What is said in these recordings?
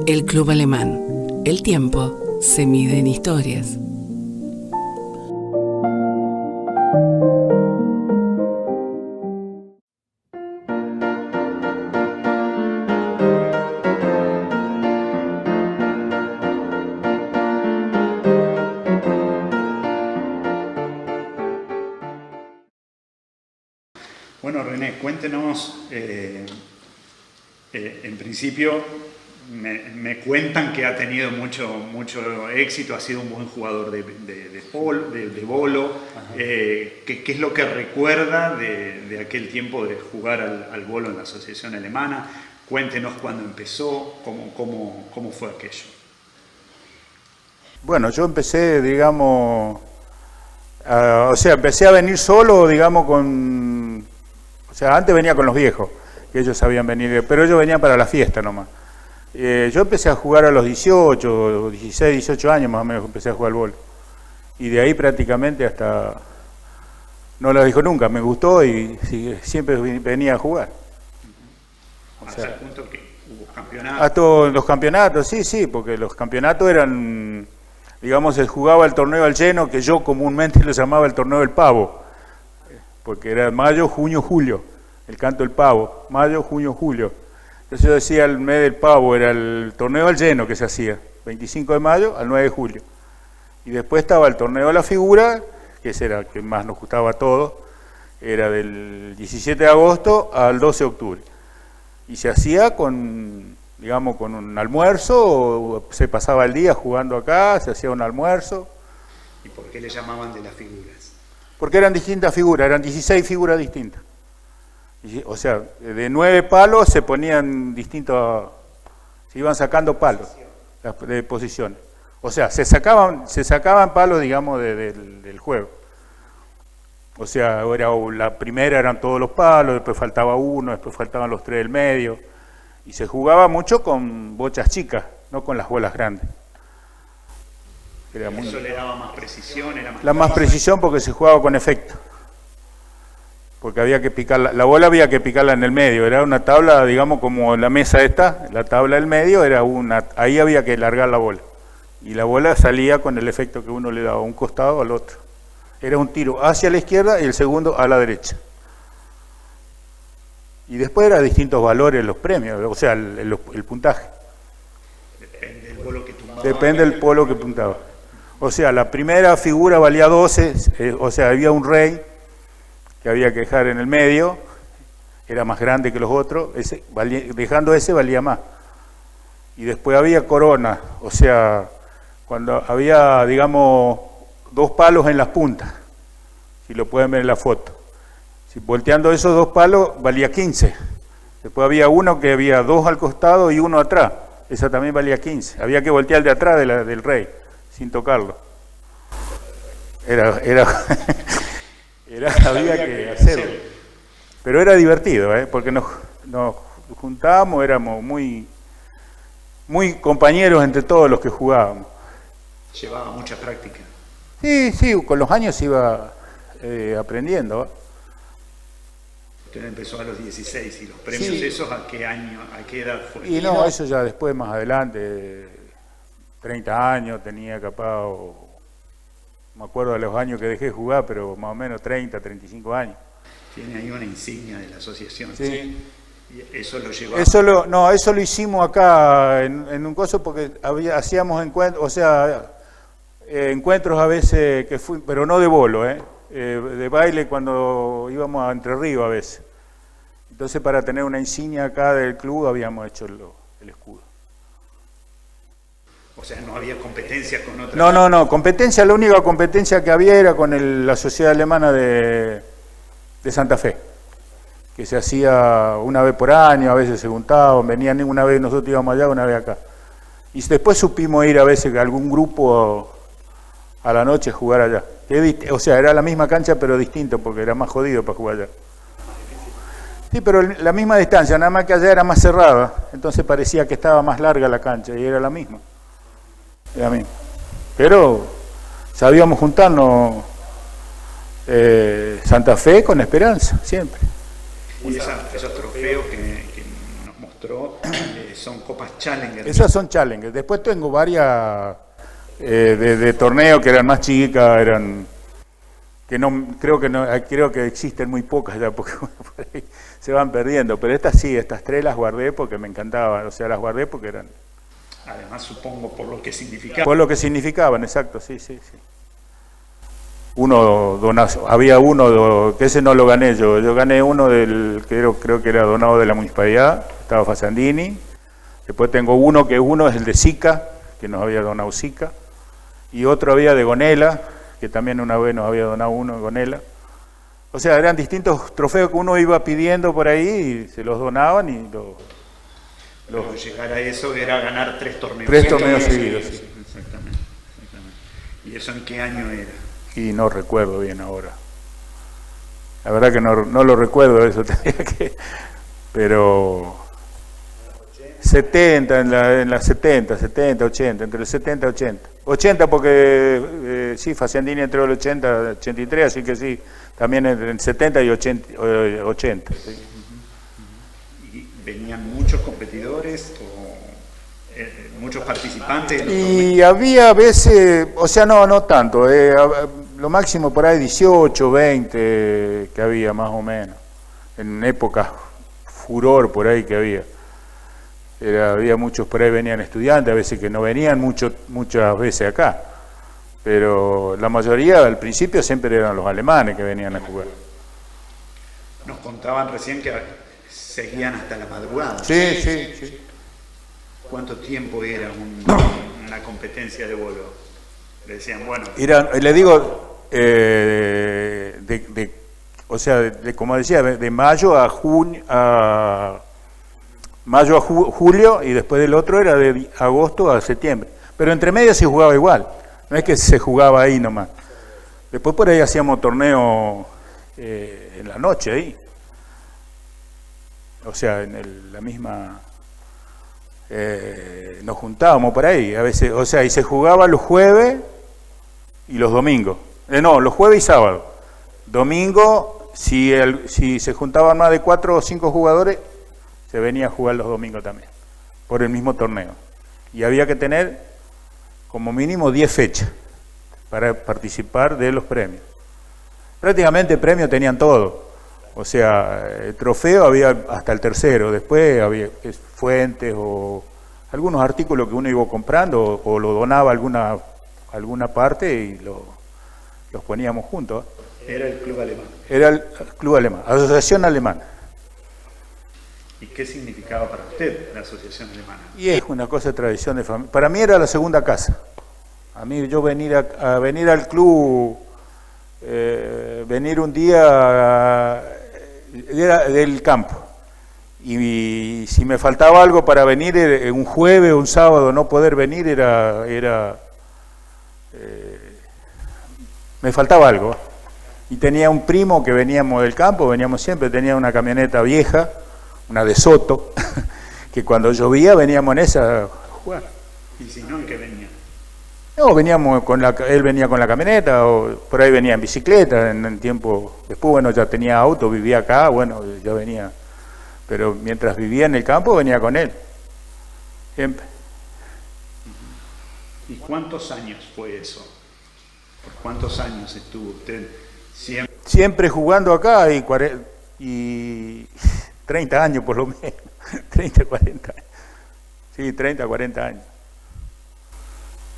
El Club Alemán. El tiempo se mide en historias. Bueno, René, cuéntenos, en principio me cuentan que ha tenido mucho éxito, ha sido un buen jugador de bolo. ¿Qué es lo que recuerda de aquel tiempo de jugar al bolo en la Asociación Alemana? Cuéntenos cuándo empezó, cómo fue aquello. Bueno, yo empecé, digamos, empecé a venir solo, digamos, antes venía con los viejos, que ellos sabían venir, pero ellos venían para la fiesta nomás. Yo empecé a jugar a los 16, 18 años más o menos, empecé a jugar al bolo. Y de ahí prácticamente hasta, no lo dijo nunca, me gustó y siempre venía a jugar. ¿Hasta el punto que hubo campeonatos? Hasta los campeonatos, sí, porque los campeonatos eran, digamos, se jugaba el torneo al lleno, que yo comúnmente lo llamaba el torneo del pavo, porque era mayo, junio, julio, el canto del pavo, mayo, junio, julio. Entonces yo decía el mes del pavo, era el torneo al lleno que se hacía, 25 de mayo al 9 de julio. Y después estaba el torneo de la figura, que ese era el que más nos gustaba a todos, era del 17 de agosto al 12 de octubre. Y se hacía con un almuerzo, se pasaba el día jugando acá, se hacía un almuerzo. ¿Y por qué le llamaban de las figuras? Porque eran distintas figuras, eran 16 figuras distintas. O sea, de 9 palos se ponían distintos, se iban sacando palos de posiciones. O sea, se sacaban palos, digamos, del juego. O sea, la primera eran todos los palos, después faltaba uno, después faltaban los 3 del medio. Y se jugaba mucho con bochas chicas, no con las bolas grandes. ¿Eso le daba más precisión? Más precisión porque se jugaba con efecto. Porque había que picarla, la bola había que picarla en el medio, era una tabla, digamos, como la mesa esta, la tabla del medio era ahí había que largar la bola. Y la bola salía con el efecto que uno le daba, un costado al otro. Era un tiro hacia la izquierda y el segundo a la derecha. Y después eran distintos valores los premios, o sea, el puntaje. Depende del polo que tumbaba. Depende del polo que puntaba. O sea, la primera figura valía 12, o sea, había un rey que había que dejar en el medio, era más grande que los otros, dejando ese valía más. Y después había corona, o sea, cuando había, digamos, 2 palos en las puntas, si lo pueden ver en la foto. Si volteando esos 2 palos valía 15. Después había uno que había 2 al costado y 1 atrás, esa también valía 15. Había que voltear el de atrás del rey, sin tocarlo. Había que hacerlo. Pero era divertido, porque nos juntábamos, éramos muy compañeros entre todos los que jugábamos. Llevaba mucha práctica. Sí, con los años iba aprendiendo. Usted empezó a los 16, ¿y los premios esos a qué año, a qué edad fue? Y no, eso ya después, más adelante, 30 años tenía capaz, me acuerdo de los años que dejé de jugar, pero más o menos 30, 35 años. Tiene ahí una insignia de la asociación. Sí. ¿Y eso lo llevaba? Eso lo hicimos acá en un coso porque hacíamos encuentros, o sea, encuentros a veces pero no de bolo, de baile cuando íbamos a Entre Ríos a veces. Entonces para tener una insignia acá del club habíamos hecho el escudo. O sea, no había competencia con otras. No, competencia, la única competencia que había era con la Sociedad Alemana de Santa Fe, que se hacía una vez por año, a veces se juntaban, venían una vez nosotros íbamos allá, una vez acá. Y después supimos ir a veces a algún grupo a la noche a jugar allá. O sea, era la misma cancha pero distinto porque era más jodido para jugar allá. Sí, pero la misma distancia, nada más que allá era más cerrada, entonces parecía que estaba más larga la cancha y era la misma. Pero sabíamos juntarnos Santa Fe con Esperanza, siempre. Y esos trofeos que nos mostró son copas Challenger. Esas son Challenger. Después tengo varias de torneos que eran más chicas, eran que no creo que existen muy pocas ya porque por ahí se van perdiendo, pero estas tres las guardé porque me encantaban, o sea, las guardé porque eran además supongo por lo que significaba. Por lo que significaban, exacto, sí. Había uno que ese no lo gané yo gané uno creo que era donado de la municipalidad, estaba Fasandini. Después tengo uno es el de Sica, que nos había donado Sica, y otro había de Gonela, que también una vez nos había donado uno de Gonela. O sea, eran distintos trofeos que uno iba pidiendo por ahí y se los donaban y Pero llegar a eso era ganar 3 torneos. 3 torneos seguidos, sí. Exactamente. ¿Y eso en qué año era? Y no recuerdo bien ahora. La verdad que no lo recuerdo eso, pero 70, en la 70, 80, entre el 70 y 80. 80 porque sí, Fasandini entró el 80, 83, así que sí, también en 70 y 80. Sí. ¿Y venían muchos competidores o muchos participantes? Y había veces, o sea, no tanto, lo máximo por ahí 18, 20 que había más o menos, en época furor por ahí que había. Había muchos por ahí venían estudiantes, a veces que no venían muchas veces acá, pero la mayoría al principio siempre eran los alemanes que venían a jugar. Nos contaban recién que seguían hasta la madrugada. Sí. ¿Cuánto tiempo era una competencia de bolo? Le decían, bueno... Le digo, como decía, de mayo a junio, mayo a julio, y después del otro era de agosto a septiembre. Pero entre medias se jugaba igual, no es que se jugaba ahí nomás. Después por ahí hacíamos torneo en la noche ahí. O sea, en la misma... nos juntábamos por ahí, a veces, o sea, y se jugaba los jueves y los domingos. Los jueves y sábados. Domingo, si se juntaban más de 4 o 5 jugadores, se venía a jugar los domingos también, por el mismo torneo. Y había que tener como mínimo 10 fechas para participar de los premios. Prácticamente premios tenían todo. O sea, el trofeo había hasta el tercero, después había fuentes o algunos artículos que uno iba comprando o lo donaba alguna parte y los poníamos juntos. Era el club alemán. Era el club alemán, Asociación Alemana. ¿Y qué significaba para usted la Asociación Alemana? Y es una cosa de tradición de familia. Para mí era la segunda casa. A mí yo venir al club, venir un día era del campo. Y si me faltaba algo para venir un jueves o un sábado no poder venir me faltaba algo. Y tenía un primo que veníamos del campo, veníamos siempre, tenía una camioneta vieja, una de Soto, que cuando llovía veníamos en esa a jugar. ¿Y si no, en qué venía? No, él venía con la camioneta, o por ahí venía en bicicleta en el tiempo. Después, bueno, ya tenía auto, vivía acá, bueno, yo venía. Pero mientras vivía en el campo, venía con él. Siempre. ¿Y cuántos años fue eso? ¿Por cuántos años estuvo usted siempre jugando acá y 30 años por lo menos, 30, 40 años. Sí, 30, 40 años.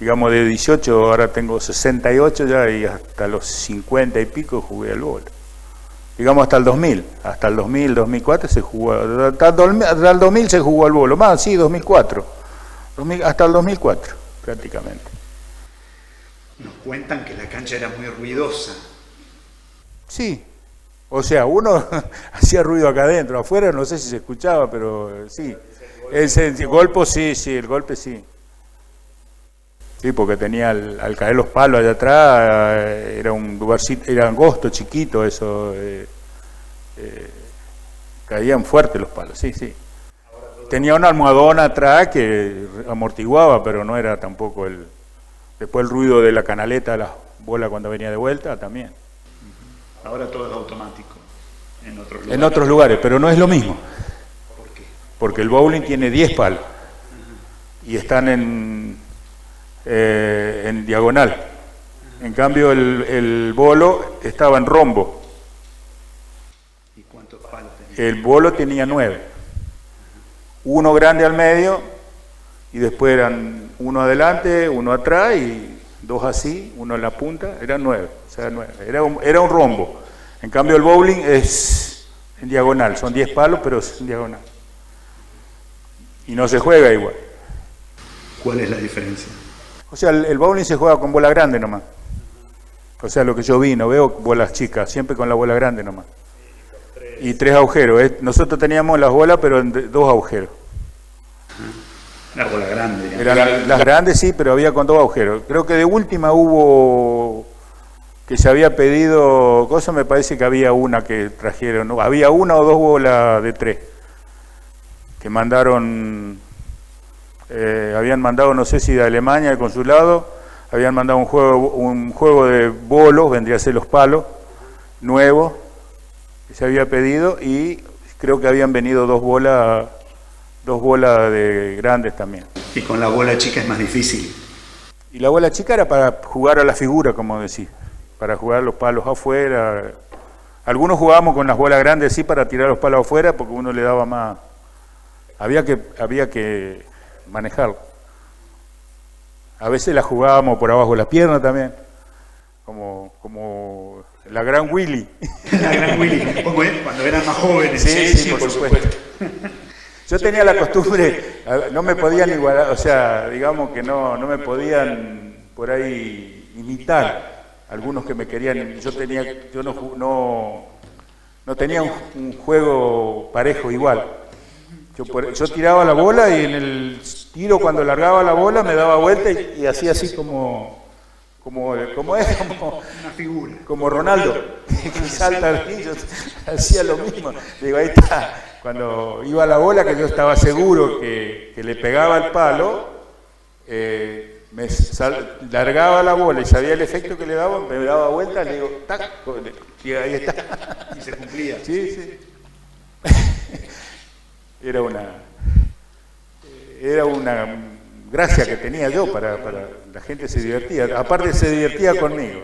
Digamos de 18, ahora tengo 68 ya y hasta los 50 y pico jugué al vóley. Digamos hasta el 2000, 2004 se jugó, hasta el 2000 se jugó al vóley, más sí, 2004, hasta el 2004 prácticamente. Nos cuentan que la cancha era muy ruidosa. Sí, o sea, uno hacía ruido acá adentro, afuera no sé si se escuchaba, pero sí. El golpe sí, el golpe sí. Sí, porque tenía al caer los palos allá atrás, era un lugarcito, era angosto, chiquito, eso, caían fuertes los palos, sí. Tenía una almohadona atrás que amortiguaba, pero no era tampoco después el ruido de la canaleta, la bola cuando venía de vuelta, también. Ahora todo es automático. en otros lugares, pero no es lo mismo. ¿Por qué? Porque el bowling tiene 10 palos y están en diagonal. En cambio el bolo estaba en rombo. ¿Y cuántos palos tenía? El bolo tenía 9. Uno grande al medio y después eran uno adelante, uno atrás y 2 así, uno en la punta, eran 9. O sea, 9. Era un rombo. En cambio el bowling es en diagonal, son 10 palos pero es en diagonal. Y no se juega igual. ¿Cuál es la diferencia? O sea, el bowling se juega con bola grande nomás. O sea, lo que yo vi, no veo bolas chicas, siempre con la bola grande nomás. Y 3 agujeros. Nosotros teníamos las bolas, pero en 2 agujeros. La bola grande. Digamos. Eran las grandes, sí, pero había con 2 agujeros. Creo que de última hubo que se había pedido, cosa me parece que había una que trajeron, ¿no? Había 1 o 2 bolas de 3 que mandaron, habían mandado, no sé si de Alemania, del consulado, habían mandado un juego de bolos, vendría a ser los palos, nuevo, que se había pedido, y creo que habían venido 2 bolas de grandes también. Y con la bola chica es más difícil. Y la bola chica era para jugar a la figura, como decís, para jugar los palos afuera. Algunos jugábamos con las bolas grandes, sí, para tirar los palos afuera, porque uno le daba más. Había que manejarlo. A veces la jugábamos por abajo de la pierna también, como la gran Willy. La gran Willy, cuando eran más jóvenes. Sí, por supuesto. Yo tenía la costumbre, no me podían igualar, o sea, digamos que no me podían por ahí imitar. Algunos que me querían, yo no tenía un juego parejo igual. Yo tiraba la bola y en el tiro, cuando largaba la bola, me daba vuelta y hacía así como Una figura. como Ronaldo, que salta al río, hacía lo mismo. Digo, ahí está. Cuando iba la bola, que yo estaba seguro que le pegaba el palo, largaba la bola y sabía el efecto que le daba, me daba vuelta, le digo, tac, y ahí está. Y se cumplía. Sí. Era una gracia que tenía yo para la gente se divertía. Aparte se divertía conmigo.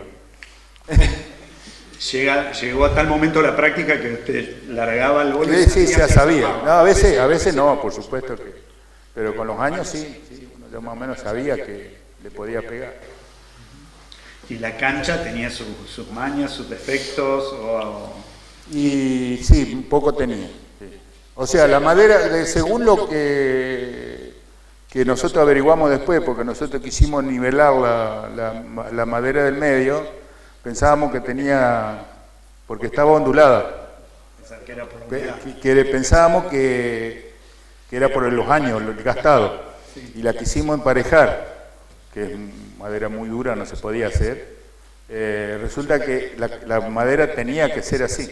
Llegó a tal momento la práctica que usted largaba el bola. Sí, ya sabía. No, a veces no, por supuesto que. Pero con los años sí, yo más o menos sabía que le podía pegar. ¿Y la cancha tenía sus mañas, sus defectos? Y sí, un poco tenía. Sí. O sea, la madera, según lo que nosotros averiguamos después, porque nosotros quisimos nivelar la madera del medio, pensábamos que tenía, porque estaba ondulada, pensábamos que era por los años, el gastado, y la quisimos emparejar, que es madera muy dura, no se podía hacer. Resulta que la madera tenía que ser así,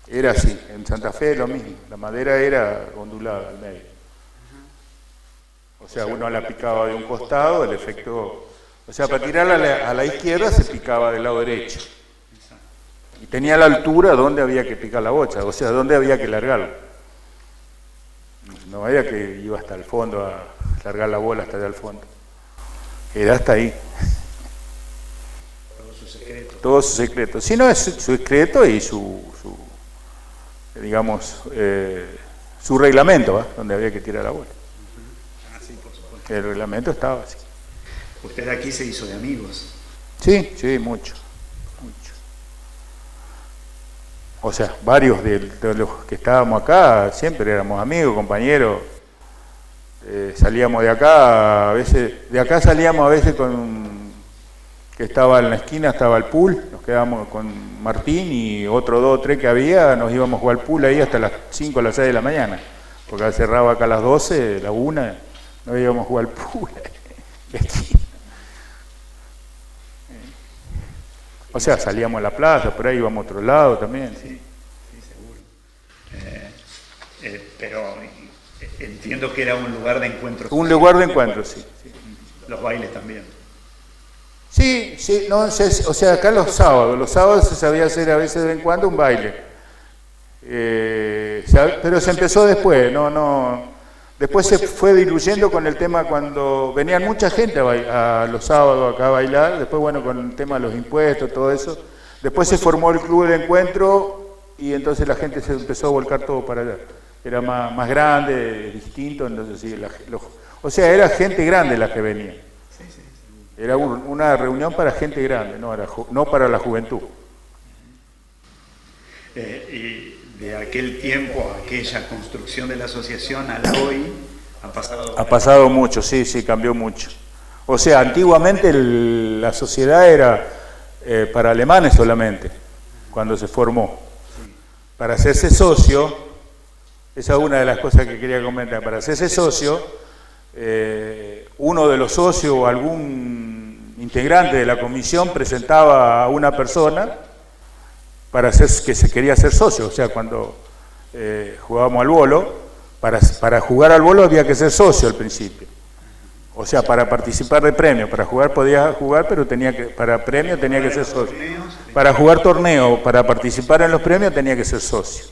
era así, en Santa Fe lo mismo, la madera era ondulada al medio. O sea, uno la picaba de un costado, el efecto. O sea, para tirarla a la izquierda se picaba del lado derecho. Y tenía la altura donde había que picar la bocha, o sea, donde había que largarla. No había que iba hasta el fondo a largar la bola hasta allá al fondo. Era hasta ahí. Todo su secreto. Todo su secreto. Si no, es su secreto y digamos, su reglamento, ¿eh? Donde había que tirar la bola. Sí, por supuesto. El reglamento estaba así. Usted aquí se hizo de amigos. Sí, mucho. O sea, varios de los que estábamos acá siempre éramos amigos, compañeros. Salíamos de acá, a veces que estaba en la esquina, estaba el pool, nos quedábamos con Martín y otro 2 o 3 que había, nos íbamos a jugar al pool ahí hasta las 5 o las 6 de la mañana, porque cerraba acá a las 12, la 1, nos íbamos a jugar al pool. O sea, salíamos a la plaza, por ahí íbamos a otro lado también. Sí, seguro. Pero entiendo que era un lugar de encuentro. Un lugar de encuentro, sí. Los bailes también. Sí, no sé, o sea, acá los sábados se sabía hacer a veces de vez en cuando un baile. Pero se empezó después, después se fue diluyendo con el tema cuando venían mucha gente a los sábados acá a bailar, después bueno, con el tema de los impuestos, todo eso, después se formó el Club del Encuentro y entonces la gente se empezó a volcar todo para allá. Era más grande, distinto, entonces sí, o sea, era gente grande la que venía. Era una reunión para gente grande, no para la juventud. Y de aquel tiempo, aquella construcción de la asociación al hoy, ha pasado mucho, sí, cambió mucho. O sea, antiguamente la sociedad era para alemanes solamente, cuando se formó. Para hacerse socio, esa es una de las cosas que quería comentar, para hacerse socio, uno de los socios o algún integrante de la comisión presentaba a una persona para que se quería ser socio. O sea, cuando jugábamos al bolo, para jugar al bolo había que ser socio al principio. O sea, para participar de premio, para jugar podía jugar, pero para premio tenía que ser socio. Para jugar torneo, para participar en los premios tenía que ser socio.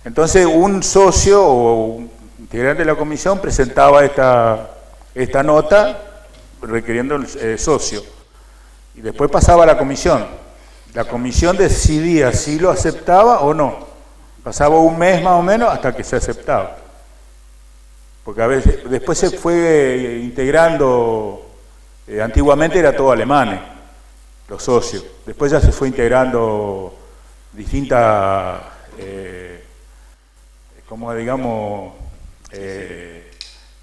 Entonces un socio o un integrante de la comisión presentaba esta nota requiriendo el socio. Y después pasaba a la comisión. La comisión decidía si lo aceptaba o no. Pasaba un mes más o menos hasta que se aceptaba. Porque a veces, después se fue integrando, antiguamente era todo alemanes, los socios. Después ya se fue integrando distintas,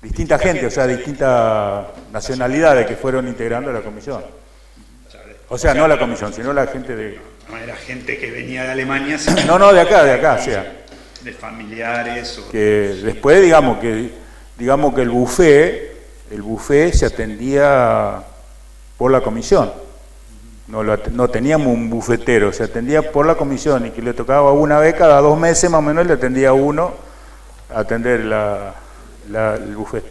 distinta gente, o sea, distintas nacionalidades que fueron integrando la comisión. O sea, no la comisión, sino la gente de... No era gente que venía de Alemania. No, de acá, o sea. De familiares. Que después, digamos que el buffet se atendía por la comisión. No teníamos un bufetero, se atendía por la comisión y que le tocaba una vez cada 2 meses más o menos le atendía uno a atender el buffet.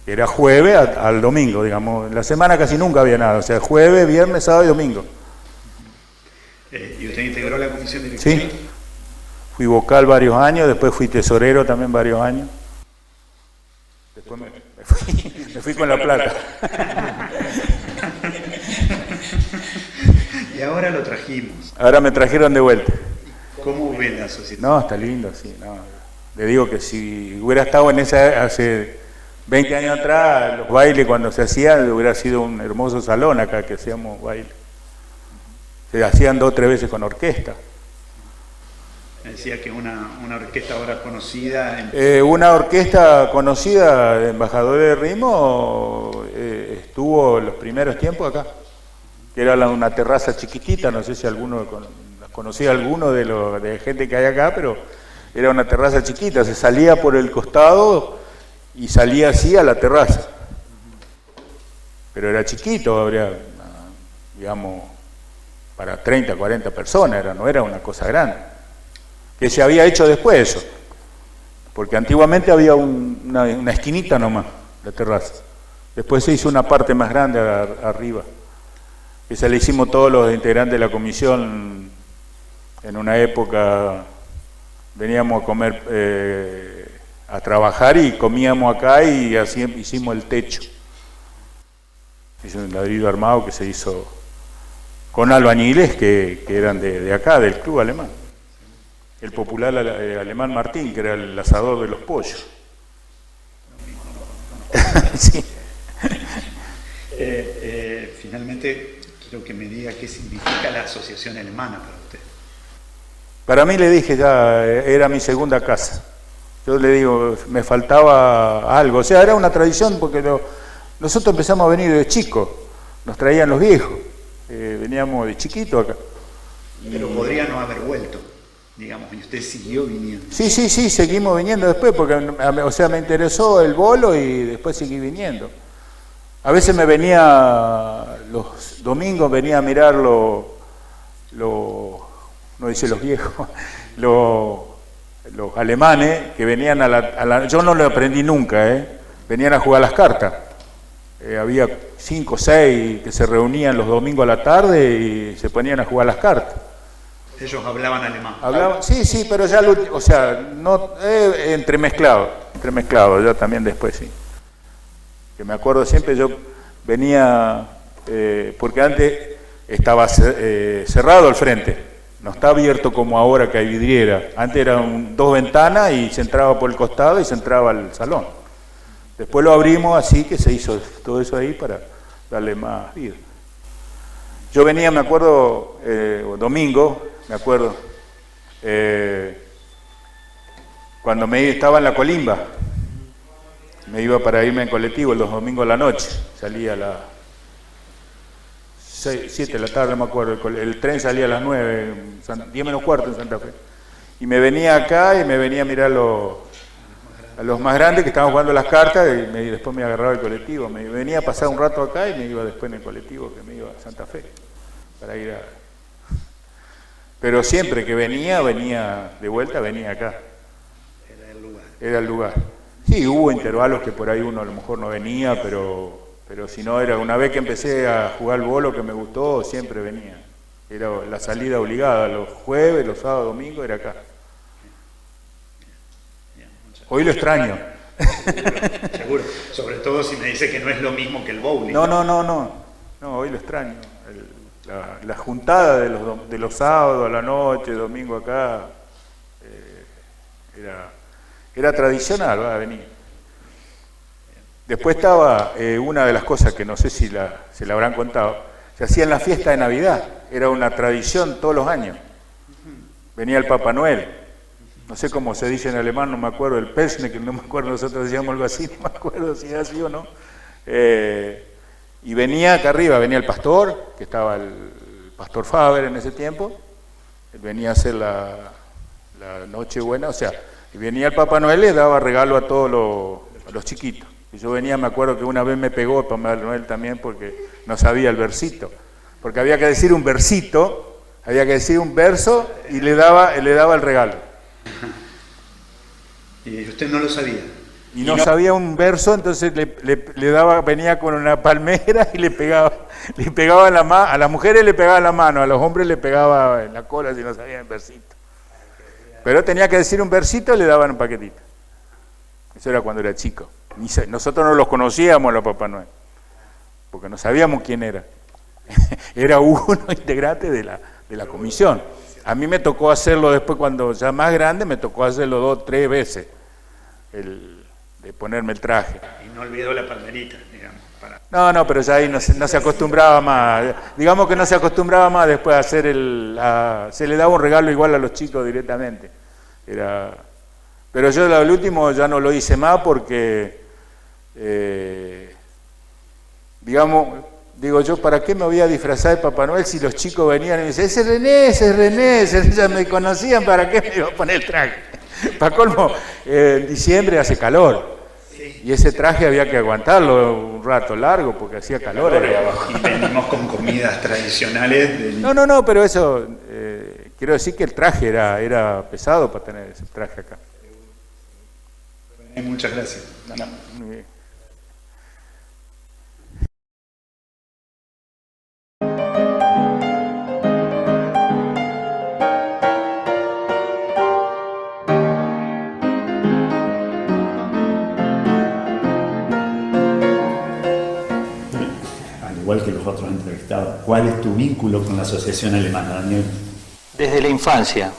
Era jueves al domingo, digamos. En la semana casi nunca había nada, o sea, jueves, viernes, sábado y domingo. ¿Y usted integró la comisión directiva? Sí. Fui vocal varios años, después fui tesorero también varios años. Después me fui con la plata. Y ahora lo trajimos. Ahora me trajeron de vuelta. ¿Cómo ven la sociedad? No, está lindo, sí. No. Le digo que si hubiera estado en hace 20 años atrás, los bailes cuando se hacían, hubiera sido un hermoso salón acá que hacíamos baile. Se hacían 2 o 3 veces con orquesta. Decía que una orquesta ahora conocida... Una orquesta conocida de Embajadores de Ritmo estuvo los primeros tiempos acá, que era una terraza chiquitita, no sé si alguno conocía alguno de gente que hay acá, pero era una terraza chiquita, se salía por el costado y salía así a la terraza. Pero era chiquito, habría, digamos, para 30, 40 personas, no era una cosa grande. Que se había hecho después eso, porque antiguamente había una esquinita nomás, la terraza. Después se hizo una parte más grande arriba. Esa le hicimos todos los integrantes de la comisión en una época, veníamos a comer, a trabajar y comíamos acá y así hicimos el techo. Hizo un ladrillo armado que se hizo con albañiles que eran de acá, del club alemán. El popular alemán Martín, que era el asador de los pollos. Sí. Finalmente, quiero que me diga qué significa la asociación alemana para usted. Para mí, le dije ya, era mi segunda casa. Yo le digo, me faltaba algo. O sea, era una tradición porque nosotros empezamos a venir de chicos, nos traían los viejos. Veníamos de chiquito acá. Pero podría no haber vuelto, digamos, y usted siguió viniendo. Sí, seguimos viniendo después, porque o sea, me interesó el bolo y después seguí viniendo. A veces me venía, los domingos venía a mirar no dice los viejos, los alemanes que venían yo no lo aprendí nunca, venían a jugar las cartas. Había 5 o 6 que se reunían los domingos a la tarde y se ponían a jugar las cartas. Ellos hablaban alemán. Sí, pero ya, o sea, no, entremezclado, ya también después sí. Que me acuerdo siempre, yo venía, porque antes estaba cerrado el frente, no está abierto como ahora que hay vidriera. Antes eran dos ventanas y se entraba por el costado y se entraba al salón. Después lo abrimos así, que se hizo todo eso ahí para darle más vida. Yo venía, me acuerdo, domingo, me acuerdo, cuando estaba en la Colimba, me iba para irme en colectivo los domingos a la noche, salía a las 7 de la tarde, me acuerdo, el tren salía a las 9, 10 menos cuarto en Santa Fe, y me venía acá y me venía a mirar a los más grandes que estaban jugando las cartas y después me agarraba el colectivo, me venía a pasar un rato acá y me iba después en el colectivo que me iba a Santa Fe, para ir a... Pero siempre que venía de vuelta, venía acá. Era el lugar. Sí, hubo intervalos que por ahí uno a lo mejor no venía, pero si no, era una vez que empecé a jugar al bolo que me gustó, siempre venía. Era la salida obligada, los jueves, los sábados, domingos, era acá. Hoy lo extraño. Seguro. Sobre todo si me dice que no es lo mismo que el bowling. No, hoy lo extraño. La juntada de los sábados a la noche, domingo acá, era tradicional, va a venir. Después estaba una de las cosas que no sé si se la habrán contado, se hacía en la fiesta de Navidad, era una tradición todos los años. Venía el Papá Noel, no sé cómo se dice en alemán, no me acuerdo, el Pesne, que no me acuerdo, nosotros decíamos algo así, no me acuerdo si era así o no. Y venía acá arriba, venía el pastor, que estaba el pastor Faber en ese tiempo, él venía a hacer la Nochebuena, o sea, y venía el Papá Noel y le daba regalo a todos los chiquitos. Y yo venía, me acuerdo que una vez me pegó el Papá Noel también porque no sabía el versito, porque había que decir un versito, había que decir un verso y le daba el regalo. Y usted no lo sabía. Y no sabía un verso, entonces le daba, venía con una palmera y le pegaba a las mujeres le pegaba en la mano, a los hombres le pegaba en la cola si no sabían el versito. Pero tenía que decir un versito y le daban un paquetito. Eso era cuando era chico. Nosotros no los conocíamos los Papá Noel, porque no sabíamos quién era. Era uno integrante de la comisión. A mí me tocó hacerlo después, cuando ya más grande, me tocó hacerlo 2 o 3 veces. De ponerme el traje. Y no olvidó la palmerita, digamos. No, pero ya ahí no se acostumbraba más. Digamos que no se acostumbraba más después a hacer se le daba un regalo igual a los chicos directamente. Pero yo el último ya no lo hice más porque, digo yo, ¿para qué me voy a disfrazar de Papá Noel si los chicos venían y me decían, ese es René, ya me conocían, ¿para qué me iba a poner el traje? Para colmo, en diciembre hace calor. Y ese traje había que aguantarlo un rato largo porque hacía calor ahí abajo. Y venimos con comidas tradicionales. No, pero eso, quiero decir que el traje era pesado para tener ese traje acá. Muchas gracias. Muy bien. Igual que los otros entrevistados, ¿cuál es tu vínculo con la Asociación Alemana, Daniel? Desde la infancia.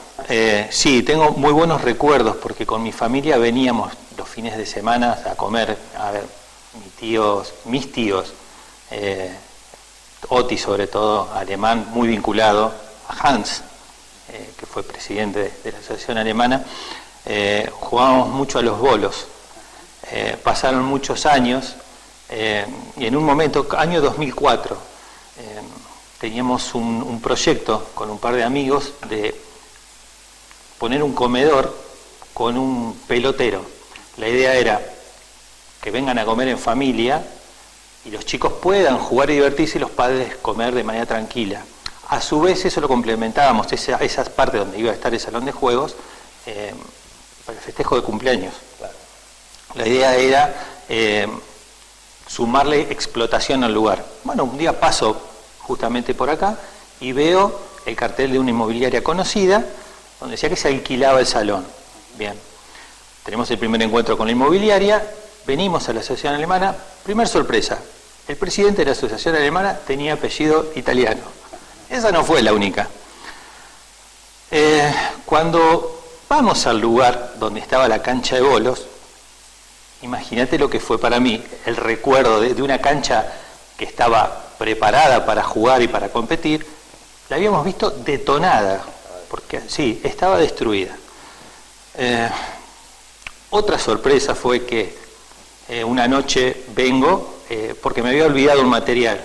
Sí, tengo muy buenos recuerdos porque con mi familia veníamos los fines de semana a comer. A ver, mis tíos, Oti sobre todo, alemán, muy vinculado a Hans, que fue presidente de la Asociación Alemana, jugábamos mucho a los bolos. Pasaron muchos años. Y en un momento, año 2004, teníamos un proyecto con un par de amigos de poner un comedor con un pelotero. La idea era que vengan a comer en familia y los chicos puedan jugar y divertirse y los padres comer de manera tranquila. A su vez eso lo complementábamos, esa parte donde iba a estar el salón de juegos, para el festejo de cumpleaños. La idea era sumarle explotación al lugar. Bueno, un día paso justamente por acá y veo el cartel de una inmobiliaria conocida, donde decía que se alquilaba el salón. Bien, tenemos el primer encuentro con la inmobiliaria, venimos a la asociación alemana, primer sorpresa, el presidente de la asociación alemana tenía apellido italiano. Esa no fue la única. Cuando vamos al lugar donde estaba la cancha de bolos, imagínate lo que fue para mí el recuerdo de una cancha que estaba preparada para jugar y para competir. La habíamos visto detonada, porque sí, estaba destruida. Otra sorpresa fue que una noche vengo, porque me había olvidado un material,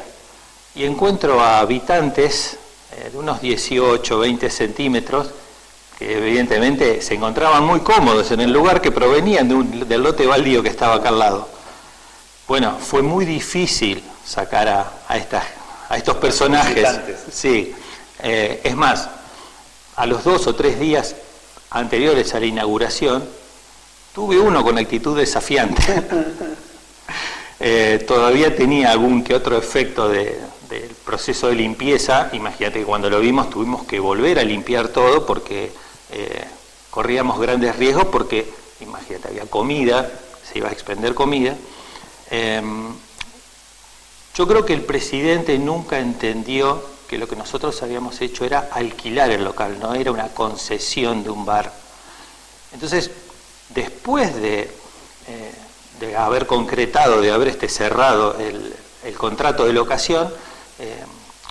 y encuentro a habitantes de unos 18, 20 centímetros, que evidentemente se encontraban muy cómodos en el lugar, que provenían del lote baldío que estaba acá al lado. Bueno, fue muy difícil sacar a estos personajes. Sí, es más, a los 2 o 3 días anteriores a la inauguración, tuve uno con actitud desafiante. Todavía tenía algún que otro efecto del proceso de limpieza. Imagínate que cuando lo vimos tuvimos que volver a limpiar todo porque corríamos grandes riesgos, porque imagínate, había comida, se iba a expender comida. Yo creo que el presidente nunca entendió que lo que nosotros habíamos hecho era alquilar el local, no era una concesión de un bar. Entonces, después de haber concretado, de haber cerrado el contrato de locación,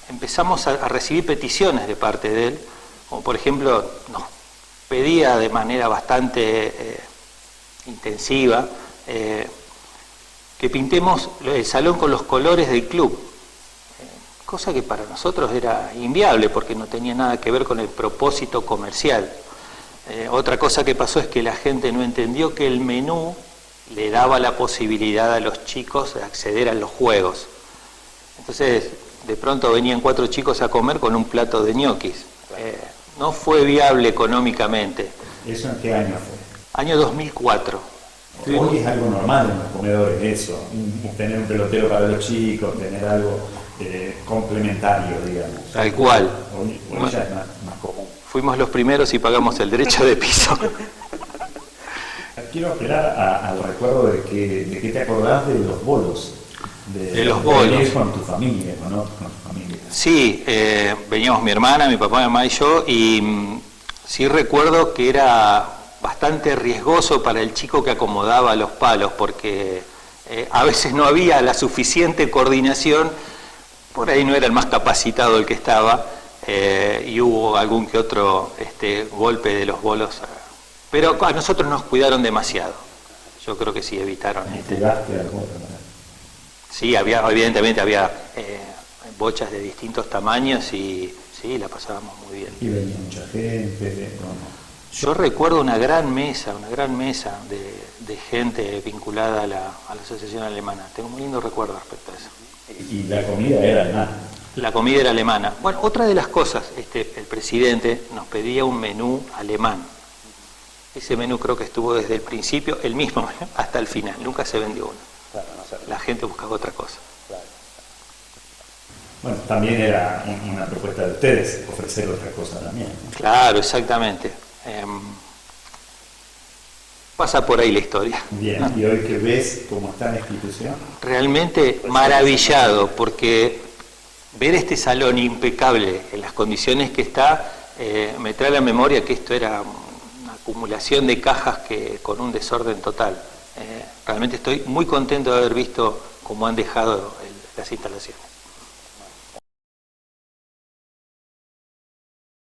empezamos a recibir peticiones de parte de él, como por ejemplo, nos pedía de manera bastante intensiva que pintemos el salón con los colores del club, cosa que para nosotros era inviable porque no tenía nada que ver con el propósito comercial. Otra cosa que pasó es que la gente no entendió que el menú le daba la posibilidad a los chicos de acceder a los juegos. Entonces, de pronto venían 4 chicos a comer con un plato de ñoquis. No fue viable económicamente. ¿Eso en qué año fue? Año 2004. Hoy es algo normal en los comedores eso, tener un pelotero para los chicos, tener algo complementario, digamos. Tal cual. Hoy ya es más común. Fuimos los primeros y pagamos el derecho de piso. Quiero apelar al recuerdo de que te acordás de los bolos. De los bolos. De con tu familia, ¿no? Con tu familia. Sí, veníamos mi hermana, mi papá, mi mamá y yo, y sí recuerdo que era bastante riesgoso para el chico que acomodaba los palos, porque a veces no había la suficiente coordinación, por ahí no era el más capacitado el que estaba, y hubo algún que otro golpe de los bolos, pero a nosotros nos cuidaron demasiado. Yo creo que sí evitaron. ¿Jugaste algo también? Sí, evidentemente había bochas de distintos tamaños y sí, la pasábamos muy bien. Y venía mucha gente, ¿no? Yo recuerdo una gran mesa de gente vinculada a la asociación alemana. Tengo muy lindo recuerdo respecto a eso. Y la comida era alemana. La comida era alemana. Bueno, otra de las cosas, el presidente nos pedía un menú alemán. Ese menú creo que estuvo desde el principio, el mismo, hasta el final. Nunca se vendió uno. Claro, no sé. La gente buscaba otra cosa. Claro. Bueno, también era una propuesta de ustedes, ofrecer otra cosa también, ¿no? Claro, exactamente. Pasa por ahí la historia. Bien, y hoy que ves cómo está la institución. Realmente maravillado, porque ver este salón impecable en las condiciones que está, me trae a la memoria que esto era una acumulación de cajas con un desorden total. Realmente estoy muy contento de haber visto cómo han dejado las instalaciones.